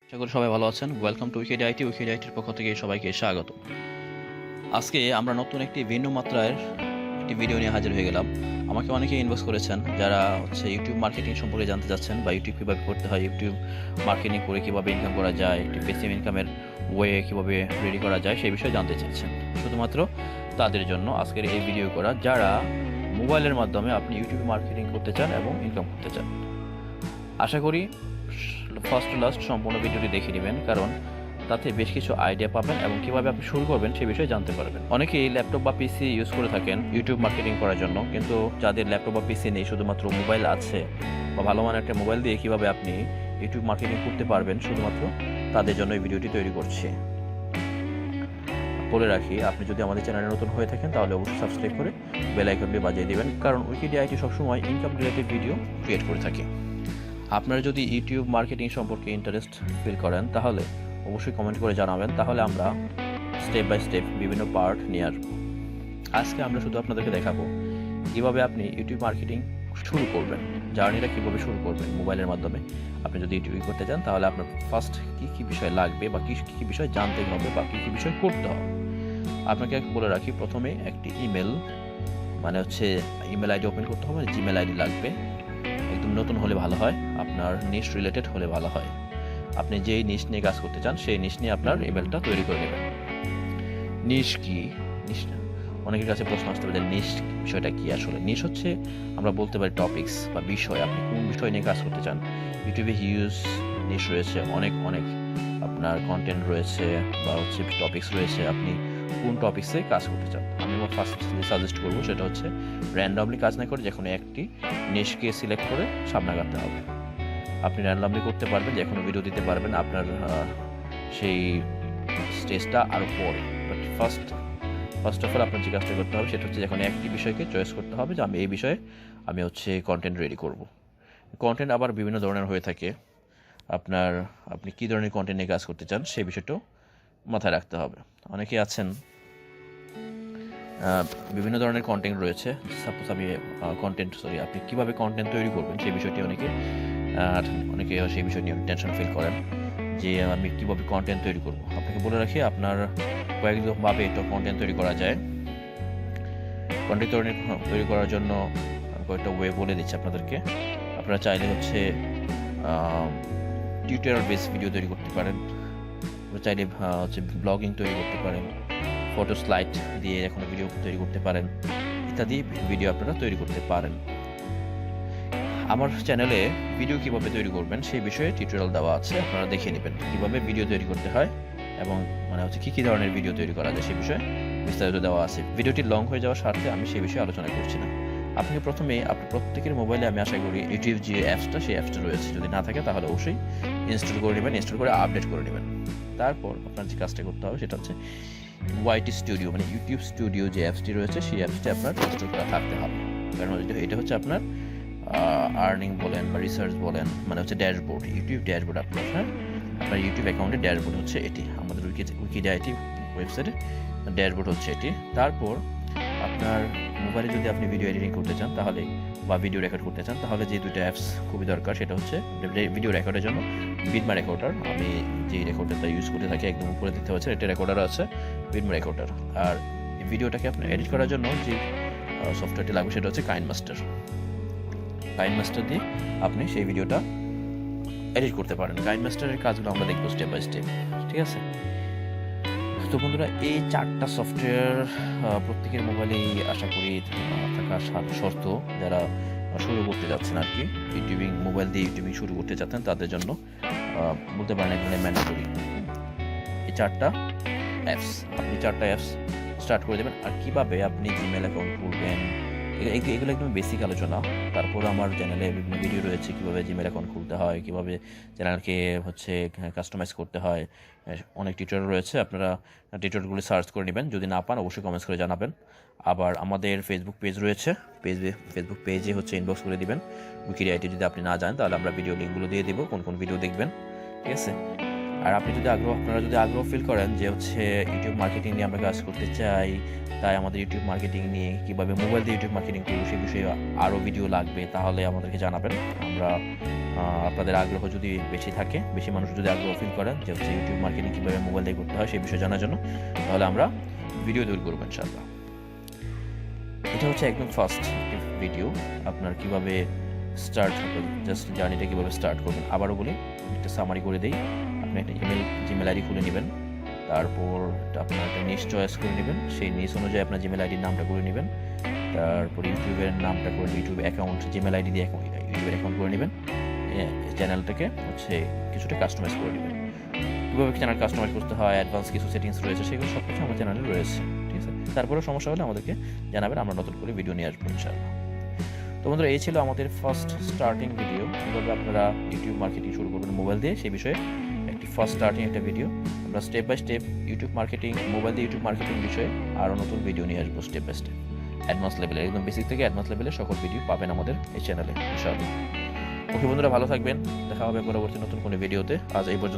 আশা করি সবাই ভালো আছেন। Welcome to Wikidia IT. Wikidia আইটির পক্ষ থেকে সবাইকে স্বাগত। আজকে আমরা নতুন একটি ভিন্ন মাত্রার একটি ভিডিও নিয়ে হাজির হয়ে গেলাম। আমাকে অনেকে ইনবক্স করেছেন যারা ইউটিউব মার্কেটিং সম্পর্কে জানতে চাচ্ছেন বা ইউটিউব কীভাবে করতে হয়, ইউটিউব মার্কেটিং করে কীভাবে ইনকাম করা যায়, একটি প্যাসিভ ইনকামের ওয়ে কীভাবে রেডি করা যায় সেই বিষয়ে জানতে চাচ্ছেন। শুধুমাত্র তাদের জন্য আজকের এই ভিডিও করা, যারা মোবাইলের মাধ্যমে আপনি ইউটিউব মার্কেটিং করতে চান এবং ইনকাম করতে চান। আশা করি ফার্স্ট টু লাস্ট সম্পূর্ণ ভিডিওটি দেখে নেবেন, কারণ তাতে বেশ কিছু আইডিয়া পাবেন এবং কীভাবে আপনি শুরু করবেন সে বিষয়ে জানতে পারবেন। অনেকেই ল্যাপটপ বা পিসি ইউজ করে থাকেন ইউটিউব মার্কেটিং করার জন্য, কিন্তু যাদের ল্যাপটপ বা পিসি নেই, শুধুমাত্র মোবাইল আছে বা ভালো মানের একটা মোবাইল দিয়ে কীভাবে আপনি ইউটিউব মার্কেটিং করতে পারবেন, শুধুমাত্র তাদের জন্য এই ভিডিওটি তৈরি করছি। বলে রাখি, আপনি যদি আমাদের চ্যানেলে নতুন হয়ে থাকেন তাহলে অবশ্যই সাবস্ক্রাইব করে বেল আইকনটি বাজিয়ে দেবেন, কারণ উইকিডিয়া আইটি সবসময় ইনকাম রিলেটেড ভিডিও ক্রিয়েট করে থাকে। আপনারা যদি ইউটিউব মার্কেটিং সম্পর্কে ইন্টারেস্ট ফিল করেন তাহলে অবশ্যই কমেন্ট করে জানাবেন, তাহলে আমরা স্টেপ বাই স্টেপ বিভিন্ন পার্ট নিয়ে আসবো। আজকে আমরা শুধু আপনাদেরকে দেখাবো কীভাবে আপনি ইউটিউব মার্কেটিং শুরু করবেন, জার্নিটা কীভাবে শুরু করবেন মোবাইলের মাধ্যমে। আপনি যদি ইউটিউব করতে চান তাহলে আপনার ফার্স্ট কী বিষয় লাগবে বা কী বিষয় জানতে হবে বা কী বিষয় করতে হবে। আপনাকে বলে রাখি, প্রথমে একটি ইমেল ইমেল আইডি ওপেন করতে হবে। জিমেল আইডি লাগবে, একদম নতুন হলে ভালো হয়, আপনার নিশ রিলেটেড হলে ভালো হয়। আপনি যেই নিশ নিয়ে কাজ করতে চান সেই নিশ নিয়ে আপনার ইমেলটা তৈরি করে নেবেন। নিশ কি? নিশ অনেকের কাছে প্রশ্ন আসতে পারে, নিশ বিষয়টা কি? আসলে নিশ হচ্ছে, আমরা বলতে পারি টপিকস বা বিষয়। আপনি কোন বিষয় নিয়ে কাজ করতে চান। ইউটিউবে হিউজ নিশ রয়েছে, অনেক আপনার কন্টেন্ট রয়েছে বা টপিকস রয়েছে। আপনি কোন টপিক্সে কাজ করতে চান? আমি ফার্স্ট সাজেস্ট করবো সেটা হচ্ছে র্যান্ডমলি কাজ না করে যে কোনো একটি নিশকে সিলেক্ট করে সামনে আগাতে হবে। আপনি র্যান্ডমলি করতে পারবেন, যে কোনো ভিডিও দিতে পারবেন আপনার সেই স্টেজটা আরও পরে। বাট ফার্স্ট অফ অল আপনার যে কাজটা করতে হবে সেটা হচ্ছে যে কোনো একটি বিষয়কে চয়েস করতে হবে যে আমি এই বিষয়ে কন্টেন্ট রেডি করব। কন্টেন্ট আবার বিভিন্ন ধরনের হয়ে থাকে। আপনি কী ধরনের কন্টেন্ট নিয়ে কাজ করতে চান সেই বিষয়টাও মাথায় রাখতে হবে। অনেকে আছেন বিভিন্ন ধরনের কন্টেন্ট রয়েছে। সাপোজ আপনি কীভাবে কন্টেন্ট তৈরি করবেন সেই বিষয়টি অনেকে সেই বিষয় নিয়ে টেনশন ফিল করেন যে আমি কীভাবে কন্টেন্ট তৈরি করব। আপনাকে বলে রাখি, আপনার কয়েকভাবে এটা কন্টেন্ট তৈরি করা যায়। কন্টেন্ট তৈরি করার জন্য কয়েকটা ওয়ে বলে দিচ্ছি আপনাদেরকে। আপনারা চাইলে টিউটোরিয়াল বেস ভিডিও তৈরি করতে পারেন, চাইলে ব্লগিং তৈরি করতে পারেন, ফটো স্লাইড দিয়ে এখন ভিডিও তৈরি করতে পারেন, ইত্যাদি ভিডিও আপনারা তৈরি করতে পারেন। আমার চ্যানেলে ভিডিও কিভাবে তৈরি করবেন সেই বিষয়ে টিউটোরিয়াল দেওয়া আছে, আপনারা দেখে নেবেন কীভাবে ভিডিও তৈরি করতে হয় এবং কী ধরনের ভিডিও তৈরি করা যায় সেই বিষয়ে বিস্তারিত দেওয়া আছে। ভিডিওটি লং হয়ে যাওয়ার স্বার্থে আমি সেই বিষয়ে আলোচনা করছি না। আপনাকে প্রথমে আপনার প্রত্যেকের মোবাইলে আমি আশা করি ইউটিউব যে অ্যাপসটা সেই অ্যাপসটা রয়েছে, যদি না থাকে তাহলে অবশ্যই ইনস্টল করে নেবেন, ইনস্টল করে আপডেট করে নেবেন। তারপর আপনার যে কাজটা করতে হবে সেটা হচ্ছে ওয়াইটি স্টুডিও, ইউটিউব স্টুডিও যে অ্যাপসটি রয়েছে সেই অ্যাপসটি আপনার ইনস্টল করা থাকতে হবে। কারণ এটা হচ্ছে আপনার আর্নিং বলেন বা রিসার্চ বলেন, ড্যাশবোর্ড, ইউটিউব ড্যাশবোর্ড আপনার ইউটিউব অ্যাকাউন্টের ড্যাশবোর্ড হচ্ছে এটি। আমাদের উইকিডিয়া আইটি ওয়েবসাইটে ড্যাশবোর্ড হচ্ছে এটি। তারপর আপনার মোবাইলে যদি আপনি ভিডিও এডিটিং করতে চান তাহলে বা ভিডিও রেকর্ড করতে চান তাহলে যে দুটো অ্যাপস খুবই দরকার, সেটা হচ্ছে ভিডিও রেকর্ডের জন্য বিটমা রেকর্ডার। আমি যে রেকর্ডারটা ইউজ করে থাকি, একদম উপরে দেখতে পাচ্ছেন এটা রেকর্ডার আছে, বিটমা রেকর্ডার। আর ভিডিওটাকে আপনার এডিট করার জন্য যে সফটওয়্যারটি লাগবে সেটা হচ্ছে কাইনমাস্টার দিয়ে আপনি সেই ভিডিওটা এডিট করতে পারেন। কাইনমাস্টারের কাজগুলো আমরা দেখবো স্টেপ বাই স্টেপ, ঠিক আছে? তো বন্ধুরা, এই 4টা সফটওয়্যার প্রত্যেকের মোবাইলেই আশা করি থাকা শর্ত, যারা শুরু করতে যাচ্ছেন মোবাইল দিয়ে ইউটিউবিং শুরু করতে যাচ্ছেন তাদের জন্য বলতে পারেন একদম ম্যান্ডেটরি। এই 4টা অ্যাপস স্টার্ট করে দেবেন। আর কীভাবে আপনি জিমেল অ্যাকাউন্ট খুলবেন এগুলো একদম বেসিক আলোচনা। তারপর আমার চ্যানেলে বিভিন্ন ভিডিও রয়েছে কীভাবে জিমেল অ্যাকাউন্ট খুলতে হয়, কীভাবে চ্যানেলকে কাস্টমাইজ করতে হয়, অনেক টিউটোরিয়াল রয়েছে। আপনারা টিউটোরিয়ালগুলি সার্চ করে নেবেন, যদি না পান অবশ্যই কমেন্টস করে জানাবেন। আবার আমাদের ফেসবুক পেজ রয়েছে, ফেসবুক পেজে ইনবক্স করে দিবেন উইকিডিয়া আইটি। যদি আপনি না জানেন তাহলে আমরা ভিডিও লিঙ্কগুলো দিয়ে দেবো, কোন ভিডিও দেখবেন, ঠিক আছে? আর আপনারা যদি আগ্রহ ফিল করেন যে হচ্ছে ইউটিউব মার্কেটিং নিয়ে আমরা কাজ করতে চাই, তাই আমাদের ইউটিউব মার্কেটিং নিয়ে কীভাবে মোবাইল দিয়ে ইউটিউব মার্কেটিং করব সেই বিষয়ে আরও ভিডিও লাগবে, তাহলে আমাদেরকে জানাবেন। আমরা আপনাদের আগ্রহ যদি বেশি মানুষ যদি আগ্রহ ফিল করেন যে হচ্ছে ইউটিউব মার্কেটিং কীভাবে মোবাইল দিয়ে করতে হয় সেই বিষয়ে জানার জন্য, তাহলে আমরা ভিডিও তৈরি করবো ইনশাআল্লাহ। এটা হচ্ছে একদম ফার্স্ট ভিডিও, আপনার কীভাবে স্টার্ট হবে, জাস্ট জার্নিটা কীভাবে স্টার্ট করবেন। আবারও বলি, একটা সামারি করে দিই। আপনি একটা জিমেল আইডি খুলে নেবেন, তারপর আপনার একটা নিশ চয়েস করে নেবেন, সেই নিশ অনুযায়ী আপনার জিমেল আইডির নামটা করে নেবেন, তারপর ইউটিউবের নামটা করে ইউটিউব অ্যাকাউন্ট জিমেল আইডি দিয়ে ইউটিউবের অ্যাকাউন্ট করে নেবেন। চ্যানেলটাকে হচ্ছে কিছুটা কাস্টমাইজ করে নেবেন। কীভাবে চ্যানেল কাস্টমাইজ করতে হয়, অ্যাডভান্স কিছু সেটিংস রয়েছে, সেগুলো সব কিছু আমার চ্যানেলে রয়েছে, ঠিক আছে। তারপরেও সমস্যা হলে আমাদেরকে জানাবেন, আমরা নতুন করে ভিডিও নিয়ে আসবো ইনশাআল্লাহ। তো বন্ধুরা, এই ছিল আমাদের ফার্স্ট স্টার্টিং ভিডিও, কীভাবে আপনারা ইউটিউব মার্কেটিং শুরু করবেন মোবাইল দিয়ে সেই বিষয়ে একটি ফার্স্ট স্টার্টিং একটা ভিডিও। আমরা step by step YouTube marketing, mobile দিয়ে ইউটিউব মার্কেটিং বিষয়ে আরও নতুন ভিডিও নিয়ে আসবো স্টেপ বাই স্টেপ, অ্যাডভান্স লেভেলের, একদম বেসিক থেকে অ্যাডভান্স লেভেলের সকল ভিডিও পাবেন আমাদের এই চ্যানেলে ইনশাআল্লাহ। ওকে বন্ধুরা, ভালো থাকবেন, দেখা হবে পরবর্তী নতুন কোনো ভিডিওতে। আজ এই পর্যন্ত।